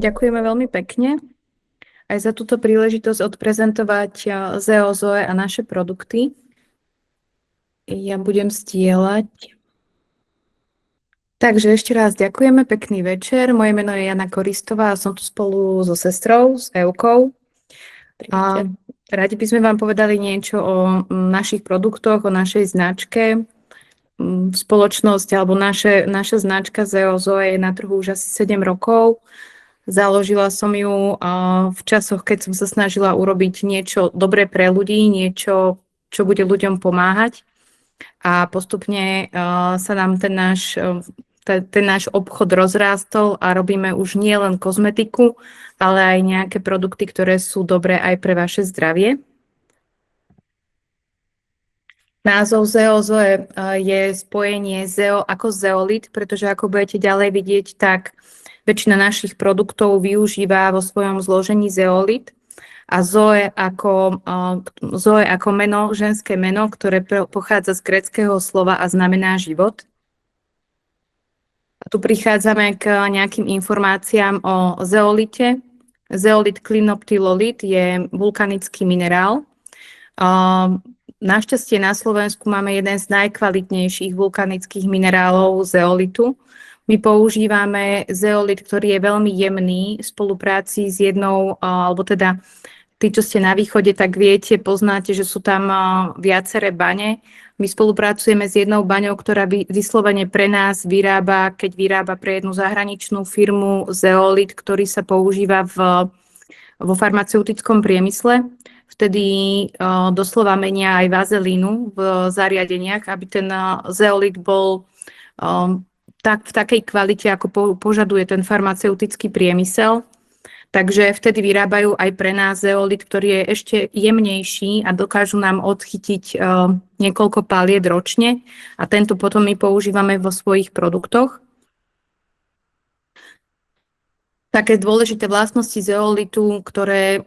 Ďakujeme veľmi pekne aj za túto príležitosť odprezentovať ZEO Zoe a naše produkty. Ja budem zdieľať. Takže ešte raz ďakujeme, pekný večer. Moje meno je Jana Koristová a som tu spolu so sestrou, s Eukou. A radi by sme vám povedali niečo o našich produktoch, o našej značke. Spoločnosť alebo naša značka ZEO Zoe je na trhu už asi 7 rokov. Založila som ju v časoch, keď som sa snažila urobiť niečo dobré pre ľudí, niečo, čo bude ľuďom pomáhať. A postupne sa nám ten náš obchod rozrástol a robíme už nie len kozmetiku, ale aj nejaké produkty, ktoré sú dobré aj pre vaše zdravie. Názov ZEO Zoe je spojenie ZEO ako zeolit, pretože ako budete ďalej vidieť, tak väčšina našich produktov využíva vo svojom zložení zeolit a Zoe ako meno, ženské meno, ktoré pochádza z gréckeho slova a znamená život. A tu prichádzame k nejakým informáciám o zeolite. Zeolit klinoptylolit je vulkanický minerál. Našťastie na Slovensku máme jeden z najkvalitnejších vulkanických minerálov zeolitu. My používame zeolit, ktorý je veľmi jemný v spolupráci s jednou, alebo teda tí, čo ste na východe, tak viete, poznáte, že sú tam viaceré bane. My spolupracujeme s jednou baňou, ktorá vyslovene pre nás keď vyrába pre jednu zahraničnú firmu zeolit, ktorý sa používa vo farmaceutickom priemysle. Vtedy doslova menia aj vazelínu v zariadeniach, aby ten zeolit bol v takej kvalite, ako požaduje ten farmaceutický priemysel. Takže vtedy vyrábajú aj pre nás zeolit, ktorý je ešte jemnejší a dokážu nám odchytiť niekoľko paliet ročne a tento potom my používame vo svojich produktoch. Také dôležité vlastnosti zeolitu, ktoré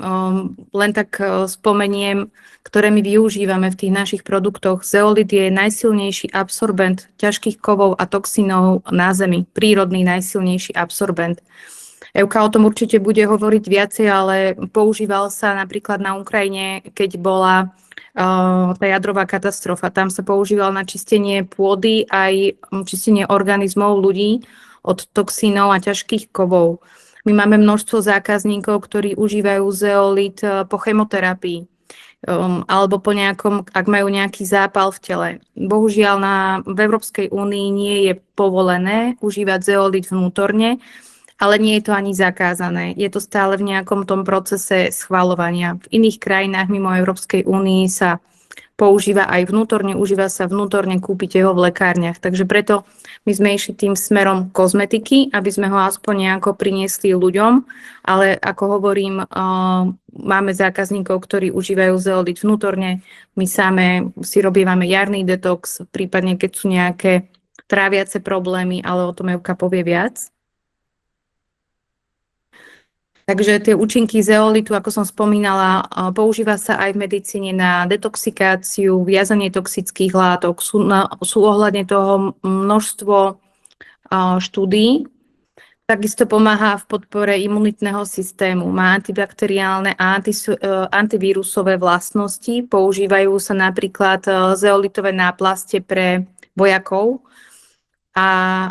len tak spomeniem, ktoré my využívame v tých našich produktoch. Zeolit je najsilnejší absorbent ťažkých kovov a toxínov na Zemi. Prírodný najsilnejší absorbent. Euka o tom určite bude hovoriť viacej, ale používal sa napríklad na Ukrajine, keď bola tá jadrová katastrofa. Tam sa používal na čistenie pôdy aj čistenie organizmov ľudí od toxínov a ťažkých kovov. My máme množstvo zákazníkov, ktorí užívajú zeolit po chemoterapii alebo po ak majú nejaký zápal v tele. Bohužiaľ v Európskej únii nie je povolené užívať zeolit vnútorne, ale nie je to ani zakázané. Je to stále v nejakom tom procese schvaľovania. V iných krajinách mimo Európskej únii sa používa aj vnútorne, užíva sa vnútorne, kúpite ho v lekárniach. Takže preto my sme išli tým smerom kozmetiky, aby sme ho aspoň nejako priniesli ľuďom, ale ako hovorím, máme zákazníkov, ktorí užívajú zeolit vnútorne, my same si robívame jarný detox, prípadne keď sú nejaké tráviace problémy, ale o tom Evka povie viac. Takže tie účinky zeolitu, ako som spomínala, používa sa aj v medicíne na detoxikáciu, viazanie toxických látok. Sú ohľadne toho množstvo štúdií. Takisto pomáha v podpore imunitného systému. Má antibakteriálne a antivírusové vlastnosti. Používajú sa napríklad zeolitové náplaste pre vojakov. A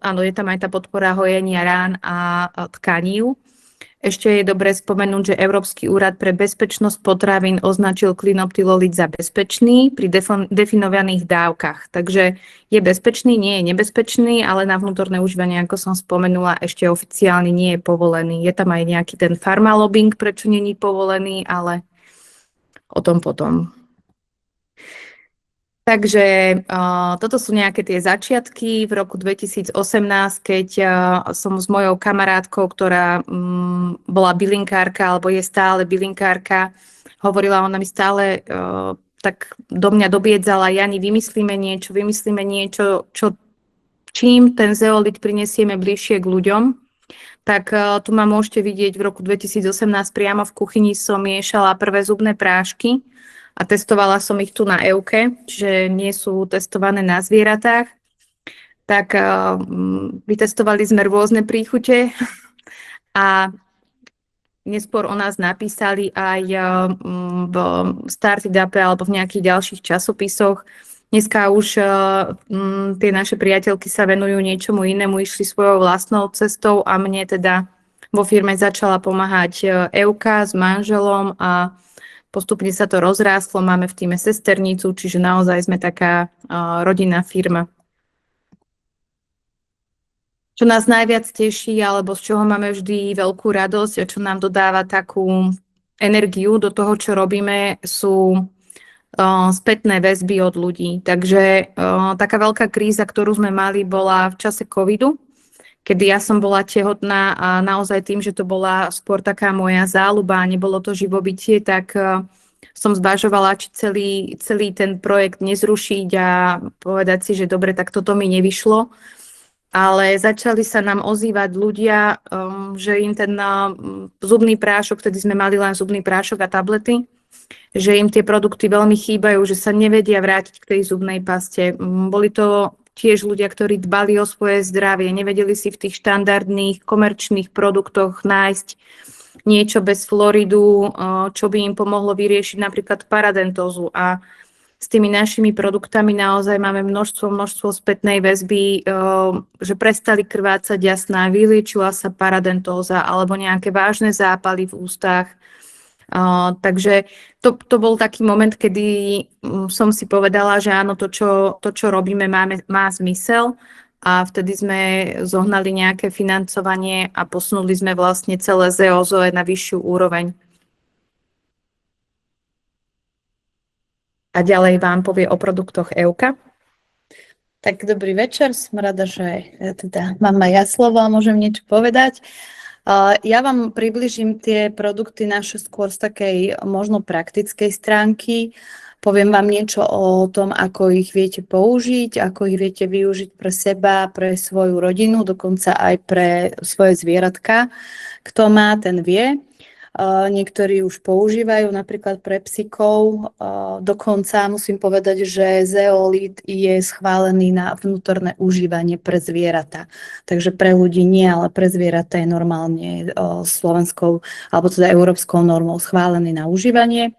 áno, je tam aj tá podpora hojenia rán a tkanív. Ešte je dobré spomenúť, že Európsky úrad pre bezpečnosť potravín označil klinoptylolit za bezpečný pri definovaných dávkach. Takže je bezpečný, nie je nebezpečný, ale na vnútorné užívanie, ako som spomenula, ešte oficiálne nie je povolený. Je tam aj nejaký ten farmalobing, prečo nie je povolený, ale o tom potom. Takže toto sú nejaké tie začiatky v roku 2018, keď som s mojou kamarátkou, ktorá bola bylinkárka, alebo je stále bylinkárka, hovorila, ona mi stále tak do mňa dobiedzala, Jani, vymyslíme niečo, čím ten zeolit prinesieme bližšie k ľuďom. Tak tu ma môžete vidieť v roku 2018 priamo v kuchyni som miešala prvé zubné prášky. a testovala som ich tu na EUKE, čiže nie sú testované na zvieratách. Tak vytestovali sme rôzne príchute a neskôr o nás napísali aj v Startupe alebo v nejakých ďalších časopisoch. Dneska už tie naše priateľky sa venujú niečomu inému, išli svojou vlastnou cestou a mne teda vo firme začala pomáhať Euka s manželom a postupne sa to rozrástlo. Máme v týme sesternicu, čiže naozaj sme taká rodinná firma. Čo nás najviac teší, alebo z čoho máme vždy veľkú radosť a čo nám dodáva takú energiu do toho, čo robíme, sú spätné väzby od ľudí. Takže taká veľká kríza, ktorú sme mali, bola v čase covidu, kedy ja som bola tehotná a naozaj tým, že to bola skôr taká moja záľuba a nebolo to živobytie, tak som zvažovala, či celý ten projekt nezrušiť a povedať si, že dobre, tak toto mi nevyšlo. Ale začali sa nám ozývať ľudia, že im ten zubný prášok, vtedy sme mali len zubný prášok a tablety, že im tie produkty veľmi chýbajú, že sa nevedia vrátiť k tej zubnej paste. Boli to tiež ľudia, ktorí dbali o svoje zdravie, nevedeli si v tých štandardných komerčných produktoch nájsť niečo bez floridu, čo by im pomohlo vyriešiť napríklad paradentózu. A s tými našimi produktami naozaj máme množstvo spätnej väzby, že prestali krvácať jasná, vyliečila sa paradentóza alebo nejaké vážne zápaly v ústach. Takže to bol taký moment, kedy som si povedala, že áno, to, čo robíme, má zmysel a vtedy sme zohnali nejaké financovanie a posunuli sme vlastne celé ZOZOE na vyššiu úroveň. A ďalej vám povie o produktoch Euka. Tak dobrý večer, som rada, že teda mám aj ja slovo a môžem niečo povedať. Ja vám približím tie produkty naše skôr z takej možno praktickej stránky. Poviem vám niečo o tom, ako ich viete použiť, ako ich viete využiť pre seba, pre svoju rodinu, dokonca aj pre svoje zvieratka. Kto má, ten vie. Niektorí už používajú napríklad pre psíkov. Dokonca musím povedať, že zeolít je schválený na vnútorné užívanie pre zvieratá. Takže pre ľudí nie, ale pre zvieratá je normálne slovenskou alebo teda európskou normou schválený na užívanie.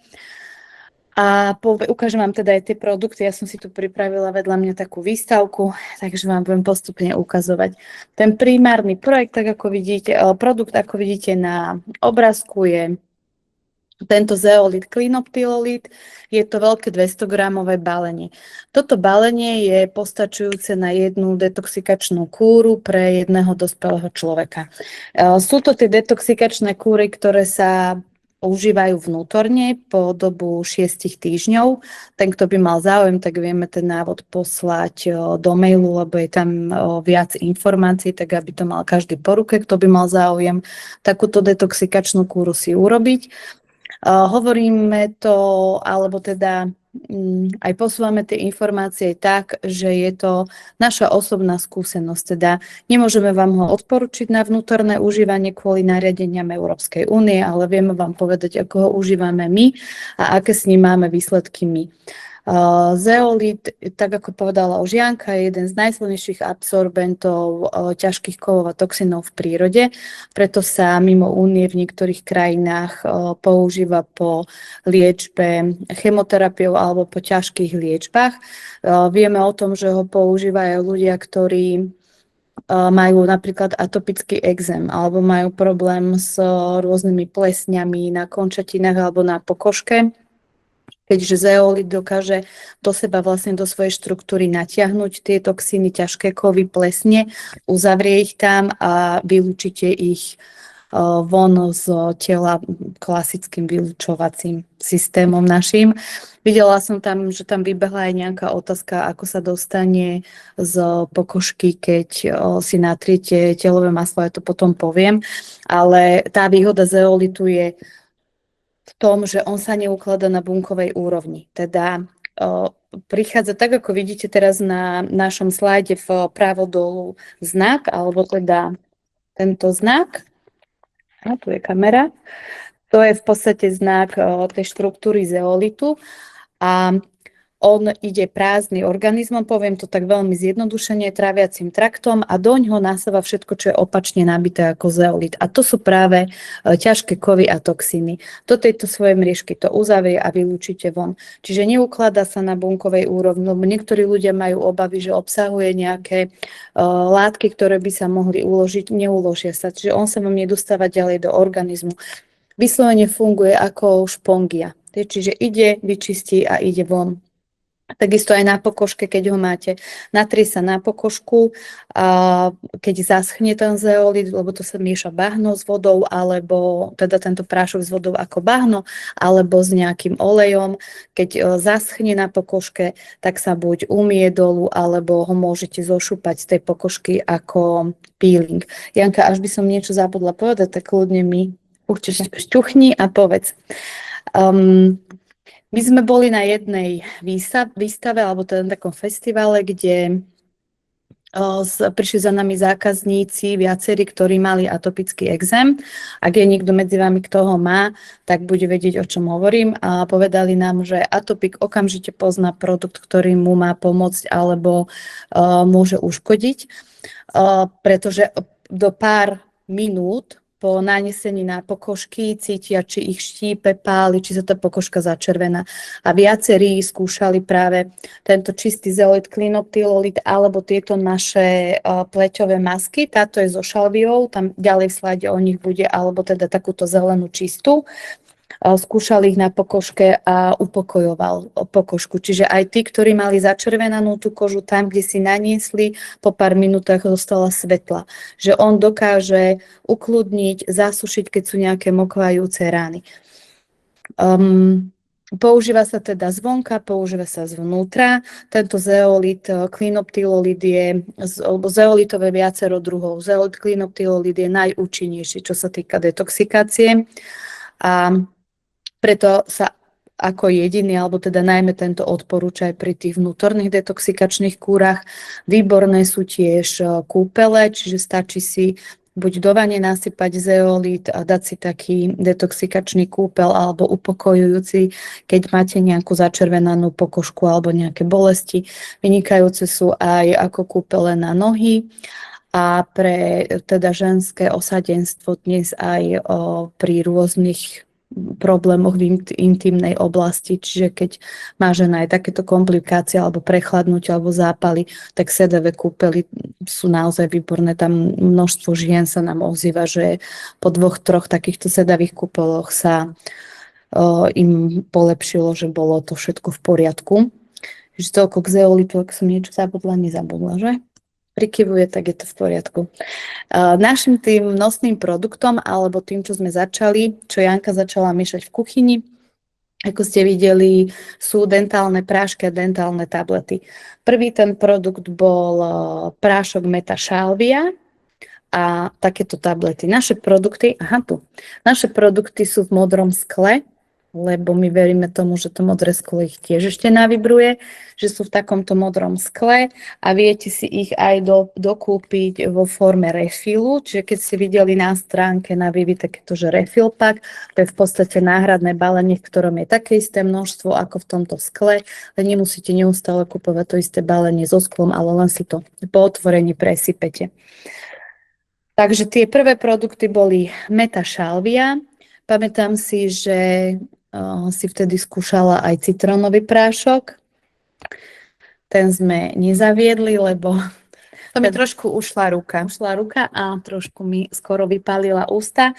A ukážem vám teda aj tie produkty. Ja som si tu pripravila vedľa mňa takú výstavku, takže vám budem postupne ukazovať. Ten primárny projekt, tak ako vidíte, produkt, ako vidíte na obrázku, je tento zeolít Cleanoptilolít. Je to veľké 200-gramové balenie. Toto balenie je postačujúce na jednu detoxikačnú kúru pre jedného dospelého človeka. Sú to tie detoxikačné kúry, ktoré sa užívajú vnútorne po dobu 6 týždňov. Ten, kto by mal záujem, tak vieme ten návod poslať do mailu, lebo je tam viac informácií, tak aby to mal každý po ruke, kto by mal záujem takúto detoxikačnú kúru si urobiť. Hovoríme to, alebo teda aj posúvame tie informácie tak, že je to naša osobná skúsenosť. Teda nemôžeme vám ho odporučiť na vnútorné užívanie kvôli nariadeniam Európskej únie, ale vieme vám povedať, ako ho užívame my a aké s ním máme výsledky my. Zeolít, tak ako povedala už Janka, je jeden z najsilnejších absorbentov ťažkých kovov a toxinov v prírode, preto sa mimo únie v niektorých krajinách používa po liečbe chemoterapiou alebo po ťažkých liečbách. Vieme o tom, že ho používajú ľudia, ktorí majú napríklad atopický exém alebo majú problém s rôznymi plesňami na končatinách alebo na pokožke. Keďže zeolít dokáže do seba vlastne do svojej štruktúry natiahnuť tie toxíny, ťažké kovy, plesne, uzavrie ich tam a vylúčite ich von z tela klasickým vylúčovacím systémom našim. Videla som tam, že tam vybehla aj nejaká otázka, ako sa dostane z pokožky, keď si natriete telové maslo, ja to potom poviem, ale tá výhoda zeolitu je v tom, že on sa neukladá na bunkovej úrovni. Teda prichádza tak, ako vidíte teraz na našom slajde vpravo dolu znak, alebo teda tento znak. A tu je kamera. To je v podstate znak tej štruktúry zeolitu a on ide prázdny organizmom, poviem to tak veľmi zjednodušene, tráviacím traktom a doňho nasáva všetko, čo je opačne nabité ako zeolit. A to sú práve ťažké kovy a toxíny. Do tejto svojej mriežky to uzavrie a vylúčite von. Čiže neukladá sa na bunkovej úrovni, lebo niektorí ľudia majú obavy, že obsahuje nejaké látky, ktoré by sa mohli uložiť, neuložia sa. Čiže on sa vám nedostáva ďalej do organizmu. Vyslovene funguje ako špongia. Čiže ide, vyčistí a ide von. Takisto aj na pokožke, keď ho máte, natrie sa na pokožku, keď zaschne ten zeolit, lebo to sa mieša bahno s vodou, alebo teda tento prášok s vodou ako bahno, alebo s nejakým olejom. Keď zaschne na pokožke, tak sa buď umie dolu, alebo ho môžete zošúpať z tej pokožky ako peeling. Janka, až by som niečo zabudla povedať, tak kľudne mi určite šťuchni a povedz. My sme boli na jednej výstave, alebo teda na takom festivale, kde prišli za nami zákazníci, viacerí, ktorí mali atopický exém. Ak je niekto medzi vami, kto ho má, tak bude vedieť, o čom hovorím. A povedali nám, že atopik okamžite pozná produkt, ktorý mu má pomôcť alebo môže uškodiť, pretože do pár minút po nanesení na pokožky cítia, či ich štípe, páli, či sa tá pokožka začervená. A viacerí skúšali práve tento čistý zeolit, klinoptylolit alebo tieto naše pleťové masky. Táto je so šalviou, tam ďalej v slide o nich bude, alebo teda takúto zelenú čistú. Skúšali ich na pokožke a upokojoval pokožku. Čiže aj tí, ktorí mali začervenanú tú kožu, tam, kde si naniesli, po pár minútach zostala svetla. Že on dokáže ukludniť, zasušiť, keď sú nejaké mokvajúce rány. Používa sa teda zvonka, používa sa zvnútra. Tento zeolit, klinoptylolit je, alebo zeolitové viacero druhov. Zeolit, klinoptylolit je najúčinnejší, čo sa týka detoxikácie. A preto sa ako jediný, alebo teda najmä tento odporúča aj pri tých vnútorných detoxikačných kúrach. Výborné sú tiež kúpele, čiže stačí si buď do vane nasypať zeolit a dať si taký detoxikačný kúpel alebo upokojujúci, keď máte nejakú začervenanú pokožku alebo nejaké bolesti. Vynikajúce sú aj ako kúpele na nohy. A pre teda ženské osadenstvo dnes aj pri rôznych problémoch v intimnej oblasti, čiže keď má žena aj takéto komplikácie alebo prechladnutie alebo zápaly, tak sedavé kúpely sú naozaj výborné. Tam množstvo žien sa nám ozýva, že po 2-3 takýchto sedavých kúpeloch sa im polepšilo, že bolo to všetko v poriadku. Že toľko k zeolitu, ak som niečo nezabudla, že? Prikyvuje, tak je to v poriadku. Našim tým nosným produktom, alebo tým, čo sme začali, čo Janka začala miešať v kuchyni, ako ste videli, sú dentálne prášky a dentálne tablety. Prvý ten produkt bol prášok Meta Shalvia a takéto tablety. Naše produkty sú v modrom skle, lebo my veríme tomu, že to modré sklo ich tiež ešte navibruje, že sú v takomto modrom skle a viete si ich aj dokúpiť vo forme refilu, čiže keď ste videli na stránke na Vivi takéto, že refill pack, to je v podstate náhradné balenie, v ktorom je také isté množstvo ako v tomto skle, len nemusíte neustále kupovať to isté balenie so sklom, ale len si to po otvorení presypete. Takže tie prvé produkty boli Meta Shalvia. Pamätám si, že si vtedy skúšala aj citrónový prášok. Ten sme nezaviedli, lebo to mi trošku ušla ruka. A trošku mi skoro vypálila ústa,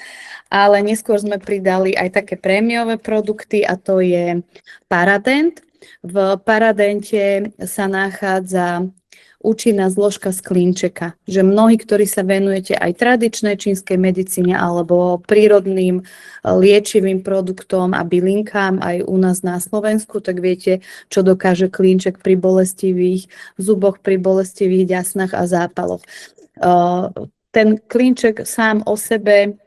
ale neskôr sme pridali aj také prémiové produkty a to je Paradent. V Paradente sa nachádza účinná zložka z klinčeka, že mnohí, ktorí sa venujete aj tradičnej čínskej medicíne alebo prírodným liečivým produktom a bylinkám aj u nás na Slovensku, tak viete, čo dokáže klinček pri bolestivých zuboch, pri bolestivých ďasnách a zápaloch. Ten klinček sám o sebe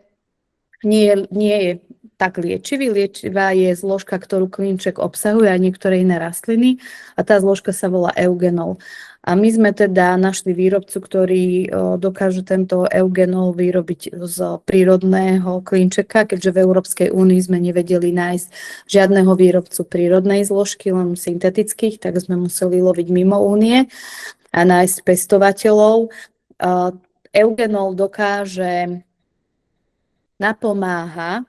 nie je tak liečivý. Liečivá je zložka, ktorú klinček obsahuje aj niektoré iné rastliny a tá zložka sa volá eugenol. A my sme teda našli výrobcu, ktorý dokáže tento eugenol vyrobiť z prírodného klinčeka, keďže v Európskej únii sme nevedeli nájsť žiadneho výrobcu prírodnej zložky, len syntetických, tak sme museli loviť mimo únie a nájsť pestovateľov. Eugenol napomáha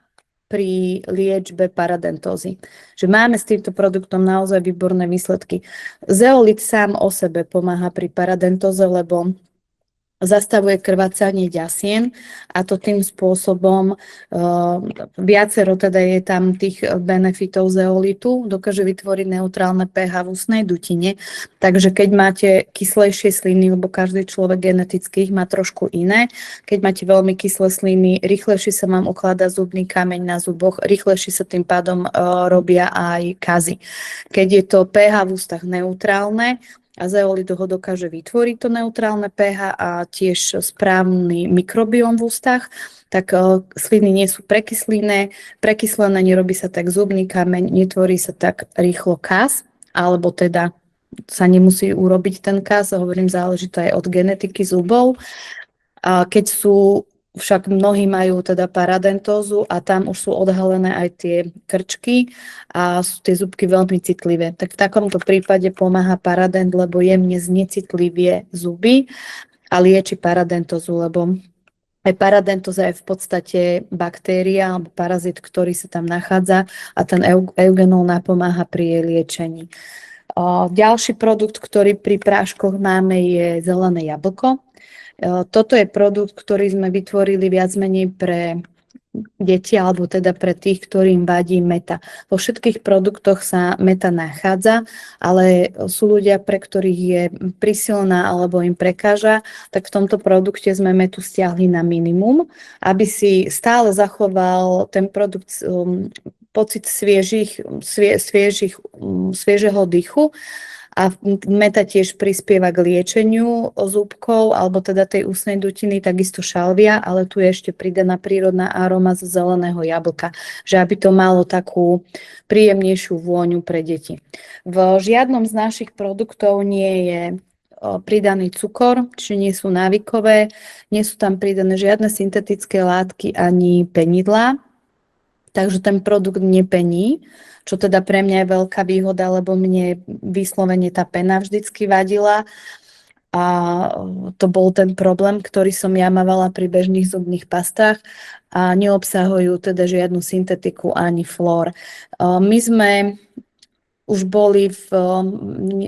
pri liečbe paradentózy. Že máme s týmto produktom naozaj výborné výsledky. Zeolit sám o sebe pomáha pri paradentóze, lebo zastavuje krvácanie ďasien a to tým spôsobom viacero teda je tam tých benefitov zeolitu, dokáže vytvoriť neutrálne pH v ústnej dutine, takže keď máte kyslejšie sliny, lebo každý človek geneticky ich má trošku iné, keď máte veľmi kyslé sliny, rýchlejšie sa vám ukladá zubný kameň na zuboch, rýchlejšie sa tým pádom robia aj kazy. Keď je to pH v ústach neutrálne, a zeolit ho dokáže vytvoriť to neutrálne pH a tiež správny mikrobióm v ústach, tak sliny nie sú prekyslené, nerobí sa tak zubný kameň, netvorí sa tak rýchlo kas, alebo teda sa nemusí urobiť ten kas, hovorím, záleží to aj od genetiky zubov. A keď však mnohí majú teda paradentózu a tam už sú odhalené aj tie krčky a sú tie zubky veľmi citlivé. Tak v takomto prípade pomáha paradent, lebo jemne znecitlivie zuby a lieči paradentózu, lebo aj paradentóza je v podstate baktéria alebo parazit, ktorý sa tam nachádza a ten eugenol napomáha pri jej liečení. Ďalší produkt, ktorý pri práškoch máme, je zelené jablko. Toto je produkt, ktorý sme vytvorili viac menej pre deti, alebo teda pre tých, ktorým vadí meta. Vo všetkých produktoch sa meta nachádza, ale sú ľudia, pre ktorých je prísilná alebo im prekáža, tak v tomto produkte sme metu stiahli na minimum, aby si stále zachoval ten produkt pocit sviežeho dýchu. A meta tiež prispieva k liečeniu zúbkov alebo teda tej ústnej dutiny, takisto šalvia, ale tu je ešte pridaná prírodná aroma zo zeleného jablka, že aby to malo takú príjemnejšiu vôňu pre deti. V žiadnom z našich produktov nie je pridaný cukor, čiže nie sú návykové, nie sú tam pridané žiadne syntetické látky ani penidlá, takže ten produkt nepení, čo teda pre mňa je veľká výhoda, lebo mne vyslovene tá pena vždycky vadila a to bol ten problém, ktorý som ja mávala pri bežných zubných pastách a neobsahujú teda žiadnu syntetiku ani flór. My sme už boli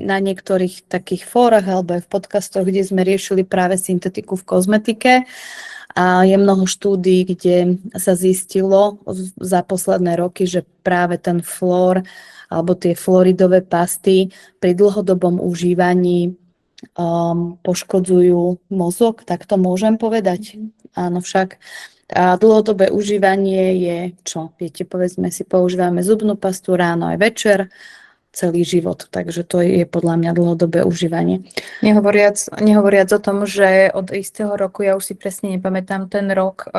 na niektorých takých fórach alebo aj v podcastoch, kde sme riešili práve syntetiku v kozmetike. A je mnoho štúdií, kde sa zistilo za posledné roky, že práve ten flór alebo tie fluoridové pasty pri dlhodobom užívaní poškodzujú mozog, tak to môžem povedať. Áno, však. A dlhodobé užívanie je čo? Viete, povedzme si, používame zubnú pastu ráno aj večer, celý život. Takže to je podľa mňa dlhodobé užívanie. Nehovoriac o tom, že od istého roku, ja už si presne nepamätám ten rok,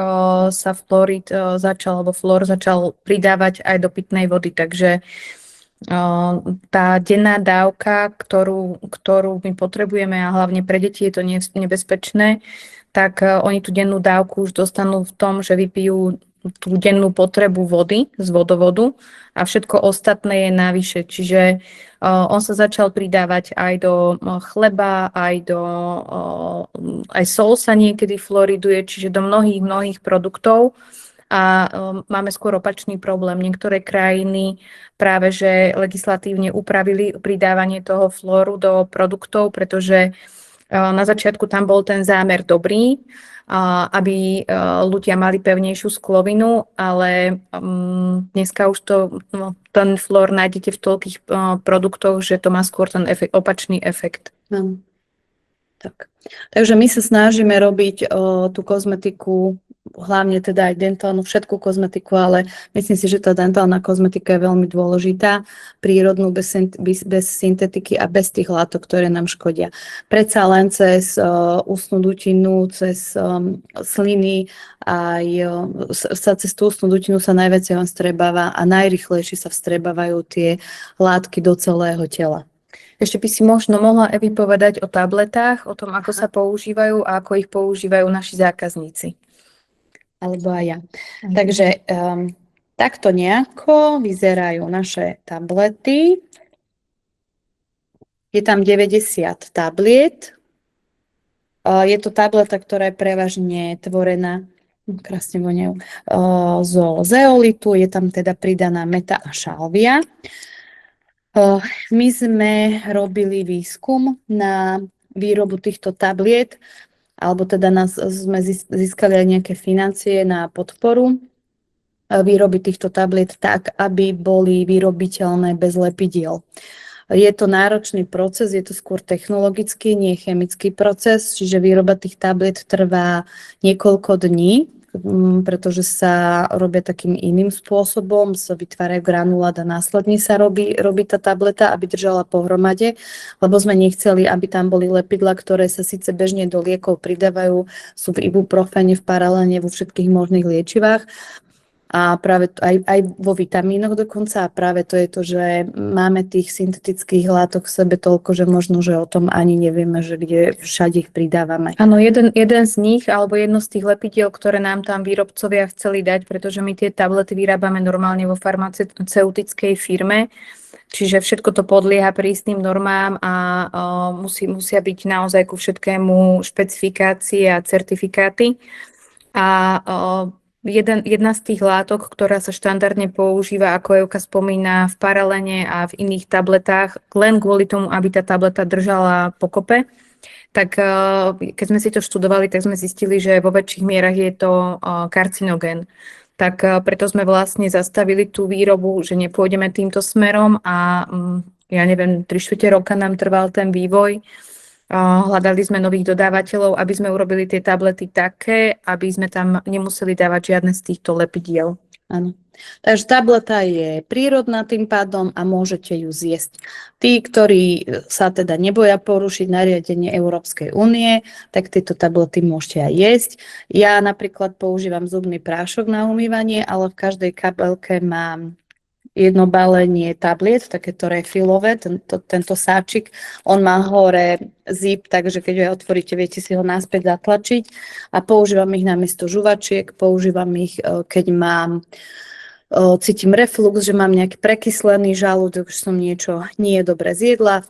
sa fluorid flór začal pridávať aj do pitnej vody, takže tá denná dávka, ktorú my potrebujeme a hlavne pre deti je to nebezpečné, tak oni tú dennú dávku už dostanú v tom, že vypijú tú dennú potrebu vody z vodovodu a všetko ostatné je navyše. Čiže on sa začal pridávať aj do chleba, aj sol sa niekedy fluoriduje, čiže do mnohých produktov a máme skôr opačný problém. Niektoré krajiny práve že legislatívne upravili pridávanie toho flóru do produktov, pretože na začiatku tam bol ten zámer dobrý, aby ľudia mali pevnejšiu sklovinu, ale dneska už ten flór nájdete v toľkých produktoch, že to má skôr ten opačný efekt. Tak. Takže my sa snažíme robiť tú kozmetiku hlavne teda aj dentálnu, všetku kozmetiku, ale myslím si, že tá dentálna kozmetika je veľmi dôležitá, prírodnú, bez syntetiky a bez tých látok, ktoré nám škodia. Predsa len cez ústnu dutinu, cez sliny, aj sa cez tú ústnu dutinu sa najviac vstrebáva a najrýchlejšie sa vstrebávajú tie látky do celého tela. Ešte by si možno mohla, Evi, povedať o tabletách, o tom, ako sa používajú a ako ich používajú naši zákazníci. Alebo aj ja. Takže takto nejako vyzerajú naše tablety. Je tam 90 tabliet. Je to tableta, ktorá je prevažne tvorená, krásne voňajú, zo zeolitu. Je tam teda pridaná meta a šalvia. My sme robili výskum na výrobu týchto tabliet, alebo teda sme získali aj nejaké financie na podporu výroby týchto tabliet tak, aby boli vyrobiteľné bez lepidiel. Je to náročný proces, je to skôr technologický, nie chemický proces, čiže výroba tých tabliet trvá niekoľko dní, pretože sa robia takým iným spôsobom, sa vytvárajú granulát a následne sa robí tá tableta, aby držala pohromade, lebo sme nechceli, aby tam boli lepidlá, ktoré sa síce bežne do liekov pridávajú, sú v ibuprofene, v paralene, vo všetkých možných liečivách, a práve aj vo vitamínoch dokonca, a práve to je to, že máme tých syntetických látok v sebe toľko, že možno, že o tom ani nevieme, že kde všade ich pridávame. Áno, jeden z nich, alebo jedno z tých lepidiel, ktoré nám tam výrobcovia chceli dať, pretože my tie tablety vyrábame normálne vo farmaceutickej firme, čiže všetko to podlieha prísnym normám a musia byť naozaj ku všetkému špecifikácie a certifikáty. A jedna z tých látok, ktorá sa štandardne používa, ako Evka spomína, v paralene a v iných tabletách, len kvôli tomu, aby tá tableta držala pokope, tak keď sme si to študovali, tak sme zistili, že vo väčších mierach je to karcinogén. Tak preto sme vlastne zastavili tú výrobu, že nepôjdeme týmto smerom a ja neviem, 3/4 roka nám trval ten vývoj. Hľadali sme nových dodávateľov, aby sme urobili tie tablety také, aby sme tam nemuseli dávať žiadne z týchto lepidiel. Áno. Takže tableta je prírodná tým pádom a môžete ju zjesť. Tí, ktorí sa teda neboja porušiť nariadenie Európskej únie, tak tieto tablety môžete aj jesť. Ja napríklad používam zubný prášok na umývanie, ale v každej kabelke mám jedno balenie tabliet, takéto refilové, tento sáčik, on má hore zip, takže keď ho otvoríte, viete si ho naspäť zatlačiť a používam ich namiesto žuvačiek, používam ich, keď cítim reflux, že mám nejaký prekyslený žalúdok, že som niečo nie je dobre zjedla,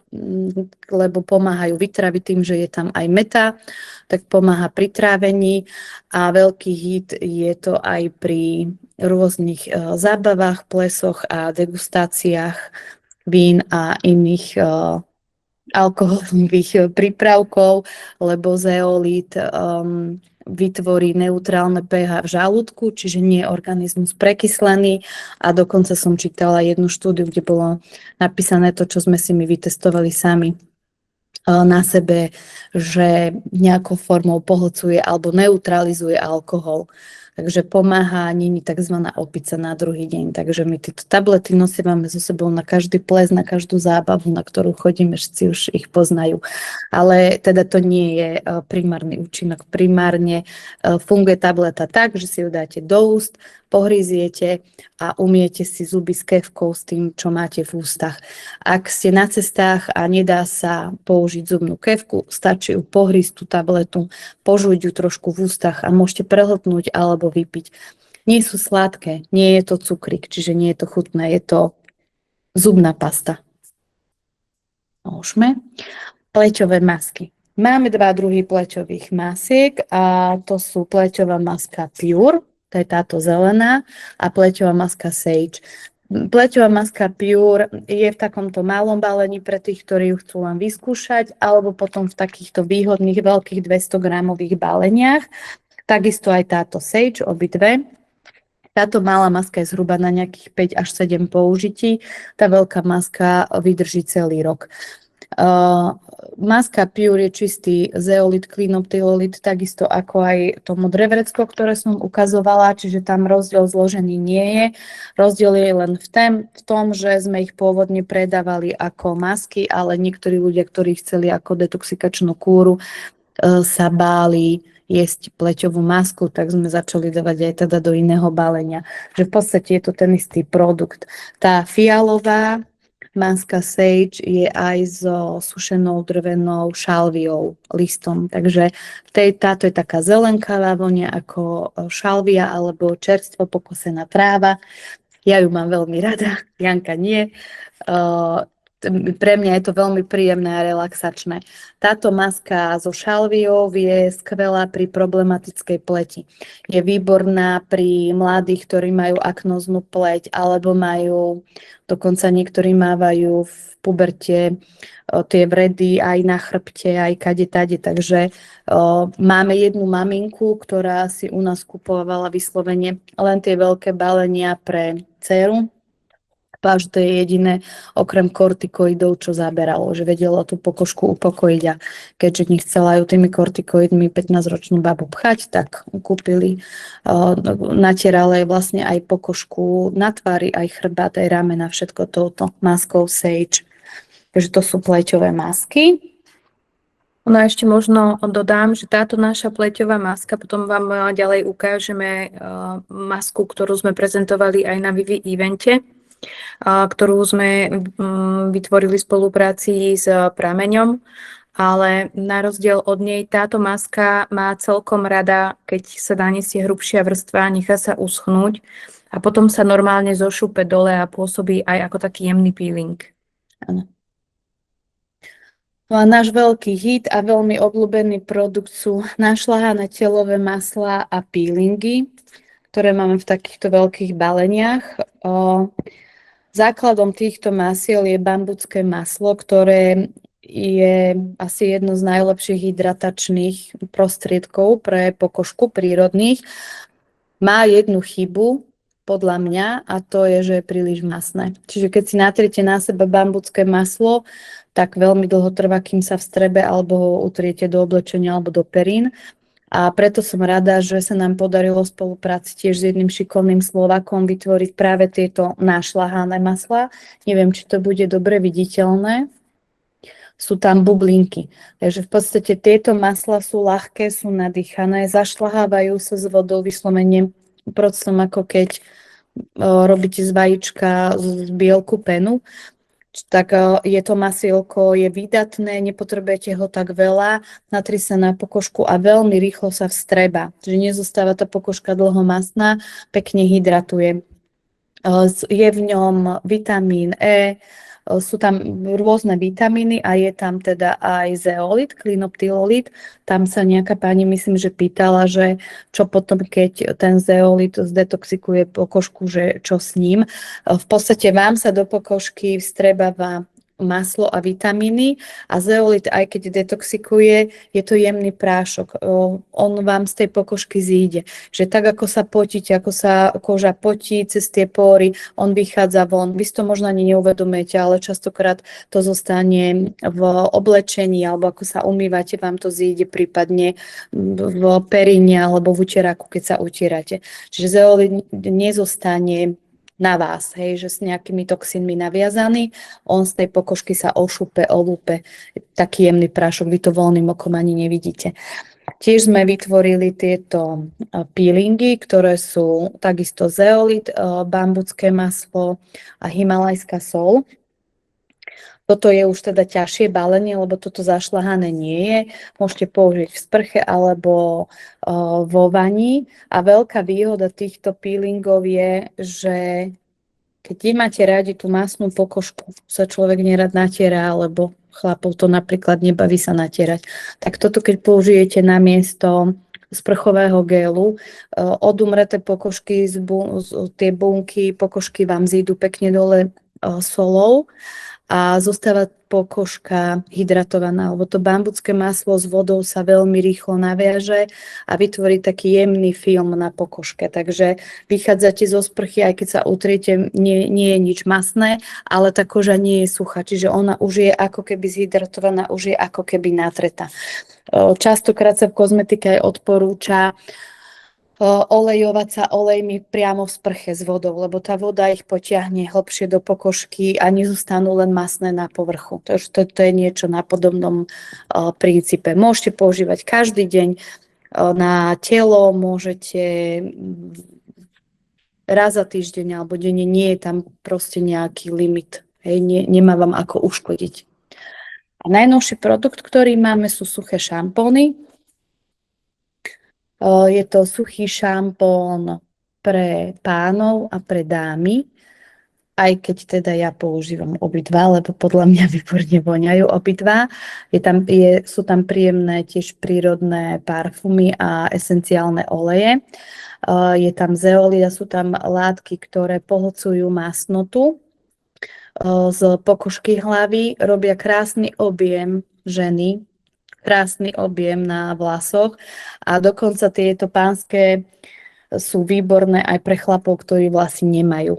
lebo pomáhajú vytraviť tým, že je tam aj meta, tak pomáha pri trávení a veľký hit je to aj pri rôznych zábavách, plesoch a degustáciách vín a iných alkoholových prípravkov, lebo zeolít vytvorí neutrálne pH v žalúdku, čiže nie je organizmus prekyslený a dokonca som čítala jednu štúdiu, kde bolo napísané to, čo sme si my vytestovali sami na sebe, že nejakou formou pohlcuje alebo neutralizuje alkohol. Takže pomáha, nie je tzv. Opica na druhý deň. Takže my tieto tablety nosíme so sebou na každý ples, na každú zábavu, na ktorú chodíme, všetci už ich poznajú. Ale teda to nie je primárny účinok. Primárne funguje tableta tak, že si ju dáte do úst, pohryziete a umiete si zuby s kefkou, s tým, čo máte v ústach. Ak ste na cestách a nedá sa použiť zubnú kefku, stačí ju pohrísť tú tabletu, požuť ju trošku v ústach a môžete prehltnúť alebo vypiť. Nie sú sladké, nie je to cukrík, čiže nie je to chutné, je to zubná pasta. Môžeme. Pleťové masky. Máme dva druhy pleťových masiek a to sú pleťová maska Pure, to je táto zelená, a pleťová maska Sage. Pleťová maska Pure je v takomto malom balení pre tých, ktorí ju chcú len vyskúšať, alebo potom v takýchto výhodných veľkých 200 gramových baleniach. Takisto aj táto Sage, obidve. Táto malá maska je zhruba na nejakých 5 až 7 použití. Tá veľká maska vydrží celý rok. maska Pure je čistý zeolit, klinoptylolit, takisto ako aj to modré vrecko, ktoré som ukazovala, čiže tam rozdiel zložený nie je. Rozdiel je len v tom, že sme ich pôvodne predávali ako masky, ale niektorí ľudia, ktorí chceli ako detoxikačnú kúru, sa báli jesť pleťovú masku, tak sme začali dávať aj teda do iného balenia. Že v podstate je to ten istý produkt. Tá fialová maska Sage je aj so sušenou drvenou šalviou, listom. Takže táto je taká zelenkavá vonia ako šalvia alebo čerstvo pokosená tráva. Ja ju mám veľmi rada, Janka nie. Pre mňa je to veľmi príjemné a relaxačné. Táto maska so šalviou je skvelá pri problematickej pleti. Je výborná pri mladých, ktorí majú aknóznu pleť, alebo dokonca niektorí mávajú v puberte tie vredy aj na chrbte, aj kade-tade. Takže máme jednu maminku, ktorá si u nás kupovala vyslovene len tie veľké balenia pre dceru. Až to je jediné, okrem kortikoidov, čo zaberalo, že vedelo tú pokožku upokojiť a keďže nechcela ju tými kortikoidmi 15-ročnú babu pchať, tak kúpili, natierala jej vlastne aj pokožku na tvári, aj chrbát, aj ramena, všetko touto maskou Sage. Takže to sú pleťové masky. No a ešte možno dodám, že táto naša pleťová maska, potom vám ďalej ukážeme masku, ktorú sme prezentovali aj na Vivi evente, ktorú sme vytvorili v spolupráci s Prameňom, ale na rozdiel od nej táto maska má celkom rada, keď sa naniesie hrubšia vrstva, nechá sa uschnúť a potom sa normálne zošupe dole a pôsobí aj ako taký jemný peeling. Áno. No a náš veľký hit a veľmi obľúbený produkt sú našľahané telové maslá a peelingy, ktoré máme v takýchto veľkých baleniach. Základom týchto masiel je bambucké maslo, ktoré je asi jedno z najlepších hydratačných prostriedkov pre pokožku prírodných. Má jednu chybu, podľa mňa, a to je, že je príliš masné. Čiže keď si natriete na seba bambucké maslo, tak veľmi dlho trvá, kým sa vstrebe, alebo ho utriete do oblečenia alebo do perín. A preto som rada, že sa nám podarilo v spolupráci tiež s jedným šikovným Slovákom vytvoriť práve tieto našľahané maslá. Neviem, či to bude dobre viditeľné. Sú tam bublinky. Takže v podstate tieto maslá sú ľahké, sú nadýchané, zašľahávajú sa s vodou vyslovene procom, ako keď robíte z vajíčka z bielku penu. Tak je to masielko, je výdatné, nepotrebujete ho tak veľa, natri sa na pokožku a veľmi rýchlo sa vstreba. Čiže nezostáva tá pokožka dlho masná, pekne hydratuje. Je v ňom vitamín E, sú tam rôzne vitamíny a je tam teda aj zeolit, klinoptylolit. Tam sa nejaká pani, myslím, že pýtala, že čo potom, keď ten zeolit zdetoxikuje pokožku, že čo s ním. V podstate vám sa do pokožky vstrebáva maslo a vitamíny a zeolit, aj keď detoxikuje, je to jemný prášok. On vám z tej pokožky zíde. Že tak, ako sa potíte, ako sa koža potí cez tie pory, on vychádza von. Vy si to možno ani neuvedomujete, ale častokrát to zostane v oblečení, alebo ako sa umývate, vám to zíde prípadne v períne alebo v uteráku, keď sa utierate. Čiže zeolit nezostane na vás, hej, že s nejakými toxínmi naviazaný, on z tej pokožky sa ošupe, olúpe, taký jemný prášok, vy to voľným okom ani nevidíte. Tiež sme vytvorili tieto peelingy, ktoré sú takisto zeolit, bambucké maslo a himalajská sol. Toto je už teda ťažšie balenie, lebo toto zašľahané nie je. Môžete použiť v sprche alebo vo vani. A veľká výhoda týchto peelingov je, že keď nemáte radi tú masnú pokožku, sa človek nerad natiera, alebo chlapov to napríklad nebaví sa natierať, tak toto keď použijete namiesto sprchového gélu, odumreté pokožky, tie bunky pokožky vám zídu pekne dole solou a zostáva pokožka hydratovaná, lebo to bambucké maslo s vodou sa veľmi rýchlo naviaže a vytvorí taký jemný film na pokožke. Takže vychádzate zo sprchy, aj keď sa utriete, nie je nič masné, ale tá koža nie je suchá, čiže ona už je ako keby zhydratovaná, už je ako keby natretá. Častokrát sa v kozmetike aj odporúča olejovať sa olejmi priamo v sprche s vodou, lebo tá voda ich potiahne hlbšie do pokožky a nezostanú len masné na povrchu. To je niečo na podobnom princípe. Môžete používať každý deň na telo, môžete raz za týždeň alebo denne, nie je tam proste nejaký limit. Hej, nemá vám ako uškodiť. A najnovší produkt, ktorý máme, sú suché šampóny. Je to suchý šampón pre pánov a pre dámy, aj keď teda ja používam obidva, lebo podľa mňa výborne voňajú obidva. Sú tam príjemné tiež prírodné parfumy a esenciálne oleje. Je tam zeolita, sú tam látky, ktoré pohlcujú masnotu z pokožky hlavy, robia krásny objem ženy, krásny objem na vlasoch a dokonca tieto pánske sú výborné aj pre chlapov, ktorí vlasy nemajú.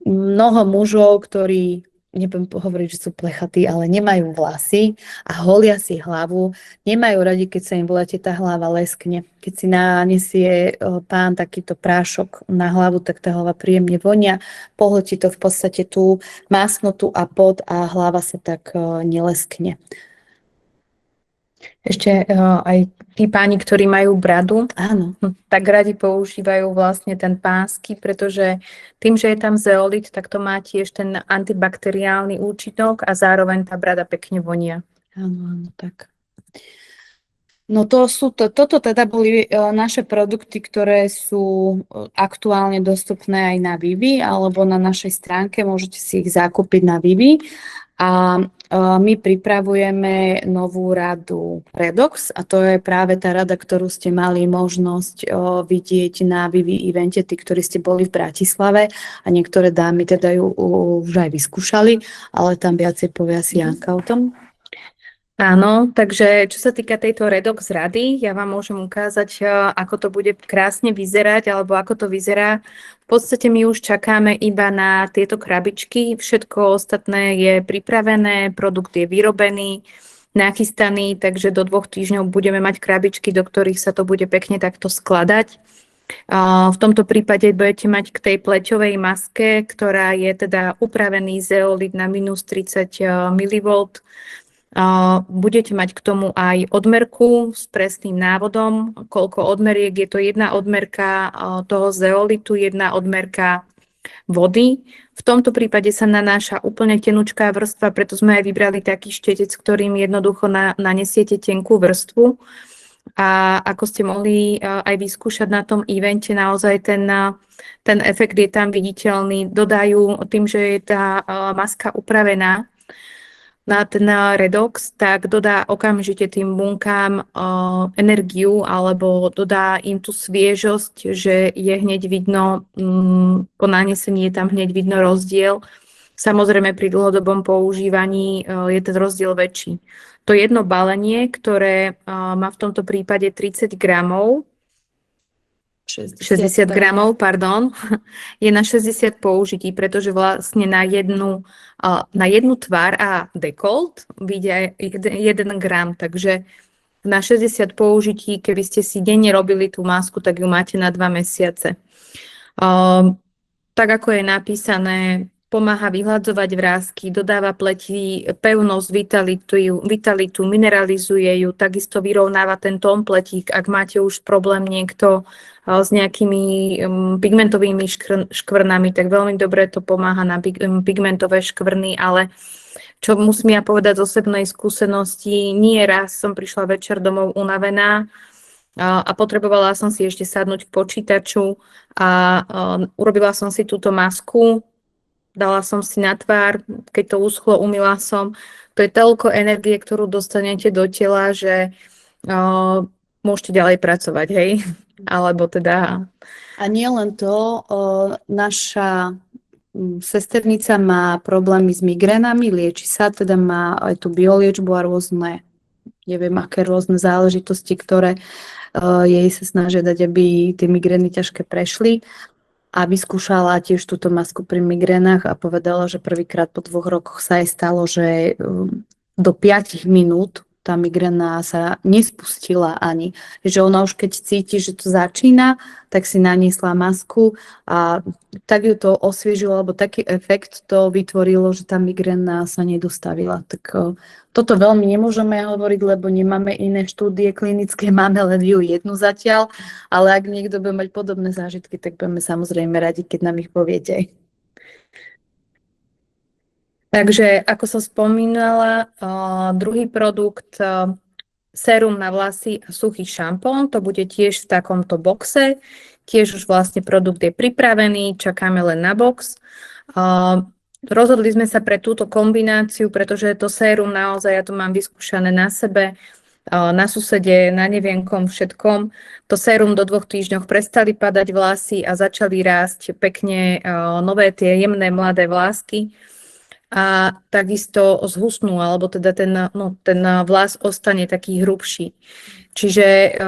Mnoho mužov, ktorí, nebudem hovoriť, že sú plechatí, ale nemajú vlasy a holia si hlavu, nemajú radi, keď sa im v lete tá hlava leskne. Keď si nanesie pán takýto prášok na hlavu, tak tá hlava príjemne vonia, pohltí to v podstate tú masnotu a pot a hlava sa tak neleskne. Ešte aj tí páni, ktorí majú bradu, áno, tak radi používajú vlastne ten pánsky, pretože tým, že je tam zeolit, tak to má tiež ten antibakteriálny účinok a zároveň tá brada pekne vonia. Áno, tak. No toto teda boli naše produkty, ktoré sú aktuálne dostupné aj na Vivi alebo na našej stránke, môžete si ich zakúpiť na Vivi. A my pripravujeme novú radu Redox a to je práve tá rada, ktorú ste mali možnosť vidieť na Vivi evente, tí, ktorí ste boli v Bratislave a niektoré dámy teda ju už aj vyskúšali, ale tam viacej povie asi Janka o tom. Áno, takže čo sa týka tejto Redox rady, ja vám môžem ukázať, ako to bude krásne vyzerať, alebo ako to vyzerá. V podstate my už čakáme iba na tieto krabičky, všetko ostatné je pripravené, produkt je vyrobený, nachystaný, takže do 2 týždňov budeme mať krabičky, do ktorých sa to bude pekne takto skladať. V tomto prípade budete mať k tej pleťovej maske, ktorá je teda upravený zeolit na minus 30 mV. Budete mať k tomu aj odmerku s presným návodom, koľko odmeriek, je to 1 odmerka toho zeolitu, 1 odmerka vody. V tomto prípade sa nanáša úplne tenučká vrstva, preto sme aj vybrali taký štetec, ktorým jednoducho nanesiete tenkú vrstvu. A ako ste mohli aj vyskúšať na tom evente, naozaj ten efekt je tam viditeľný. Dodajú tým, že je tá maska upravená na ten Redox, tak dodá okamžite tým bunkám energiu alebo dodá im tú sviežosť, že je hneď vidno, po nanesení je tam hneď vidno rozdiel. Samozrejme pri dlhodobom používaní je ten rozdiel väčší. To jedno balenie, ktoré má v tomto prípade 30 gramov, 60 gramov, pardon, je na 60 použití, pretože vlastne na jednu tvár a dekolt vyjde 1 gram, takže na 60 použití, keby ste si denne robili tú masku, tak ju máte na 2 mesiace. Tak ako je napísané, pomáha vyhľadzovať vrásky, dodáva pleti pevnosť, vitalitu, mineralizuje ju, takisto vyrovnáva ten tón pletík, ak máte už problém niekto s nejakými pigmentovými škvrnami, tak veľmi dobre to pomáha na pigmentové škvrny, ale čo musím ja povedať z osobnej skúsenosti, nie raz som prišla večer domov unavená a potrebovala som si ešte sadnúť k počítaču a urobila som si túto masku, dala som si na tvár, keď to uschlo, umyla som. To je toľko energie, ktorú dostanete do tela, že môžete ďalej pracovať, hej? Alebo teda... A nie len to, naša sesternica má problémy s migrénami, lieči sa, teda má aj tú bioliečbu a rôzne, neviem aké rôzne záležitosti, ktoré jej sa snažia dať, aby tie migrény ťažké prešli. A vyskúšala tiež túto masku pri migrénach a povedala, že prvýkrát po 2 rokoch sa jej stalo, že do 5 minút tá migréna sa nespustila ani. Že ona už keď cíti, že to začína, tak si naniesla masku a tak ju to osviežilo, alebo taký efekt to vytvorilo, že tá migréna sa nedostavila. Tak toto veľmi nemôžeme hovoriť, lebo nemáme iné štúdie klinické, máme len ju jednu zatiaľ, ale ak niekto bude mať podobné zážitky, tak budeme samozrejme radi, keď nám ich poviete. Takže, ako som spomínala, druhý produkt, sérum na vlasy a suchý šampón, to bude tiež v takomto boxe. Tiež už vlastne produkt je pripravený, čakáme len na box. Rozhodli sme sa pre túto kombináciu, pretože to sérum naozaj, ja to mám vyskúšané na sebe, na susede, na nevienkom, všetkom. To sérum do 2 týždňoch prestali padať vlasy a začali rásť pekne nové tie jemné mladé vlásky. A takisto zhusnú, alebo teda ten vlas ostane taký hrubší. Čiže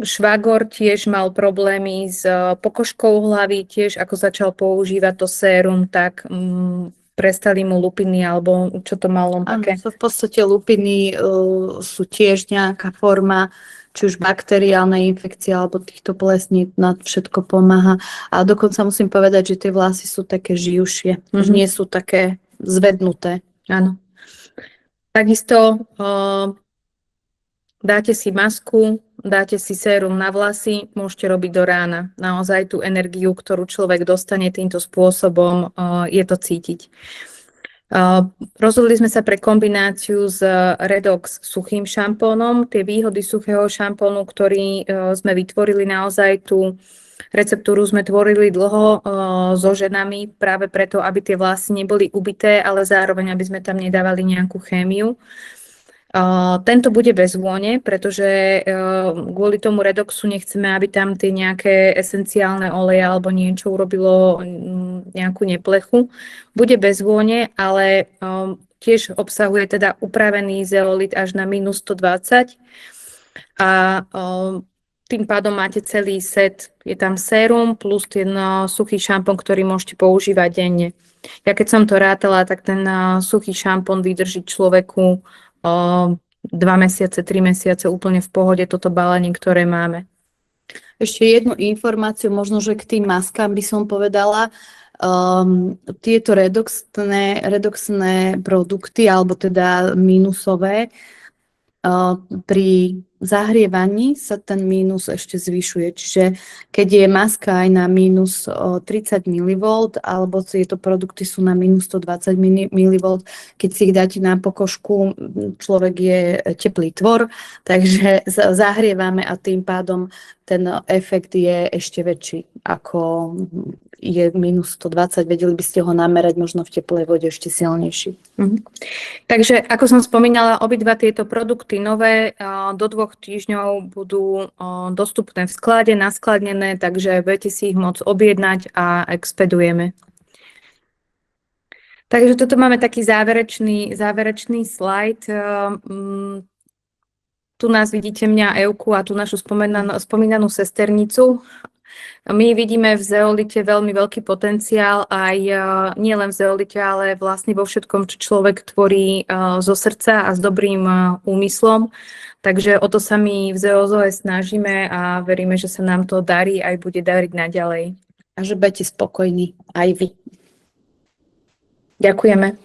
švagor tiež mal problémy s pokožkou hlavy, tiež ako začal používať to sérum, tak prestali mu lupiny, alebo čo to malo také? Áno, v podstate lupiny sú tiež nejaká forma, či už bakteriálnej infekcie, alebo týchto plesní, na všetko pomáha. A dokonca musím povedať, že tie vlasy sú také živšie, už nie sú také zvednuté. Áno. Takisto dáte si masku, dáte si sérum na vlasy, môžete robiť do rána. Naozaj tú energiu, ktorú človek dostane týmto spôsobom, je to cítiť. Rozhodli sme sa pre kombináciu s Redox suchým šampónom. Tie výhody suchého šampónu, ktorý sme vytvorili, naozaj tú receptúru sme tvorili dlho so ženami, práve preto, aby tie vlasy neboli ubité, ale zároveň, aby sme tam nedávali nejakú chémiu. Tento bude bez vône, pretože kvôli tomu redoxu nechceme, aby tam tie nejaké esenciálne oleje alebo niečo urobilo nejakú neplechu. Bude bez vône, ale tiež obsahuje teda upravený zeolit až na minus 120 a tým pádom máte celý set. Je tam sérum plus ten suchý šampón, ktorý môžete používať denne. Ja keď som to rátala, tak ten suchý šampón vydrží človeku 2 mesiace, 3 mesiace úplne v pohode toto balenie, ktoré máme. Ešte jednu informáciu, možno, že k tým maskám by som povedala. Tieto redoxné produkty, alebo teda mínusové, pri zahrievaní sa ten mínus ešte zvyšuje. Čiže keď je maska aj na minus 30 mV, alebo tieto produkty sú na minus 120 mV, keď si ich dáte na pokožku, človek je teplý tvor, takže zahrievame a tým pádom ten efekt je ešte väčší, ako je minus 120, vedeli by ste ho namerať možno v teplej vode ešte silnejší. Takže ako som spomínala, obidva tieto produkty nové do 2 týždňov budú dostupné v sklade, naskladnené, takže budete si ich môcť objednať a expedujeme. Takže toto máme taký záverečný slajd. Tu nás vidíte mňa, Evku, a tu našu spomínanú sesternicu. My vidíme v zeolite veľmi veľký potenciál, aj nie len v zeolite, ale vlastne vo všetkom, čo človek tvorí zo srdca a s dobrým úmyslom. Takže o to sa my v Zeozoe snažíme a veríme, že sa nám to darí aj bude dariť naďalej. A že budete spokojní aj vy. Ďakujeme.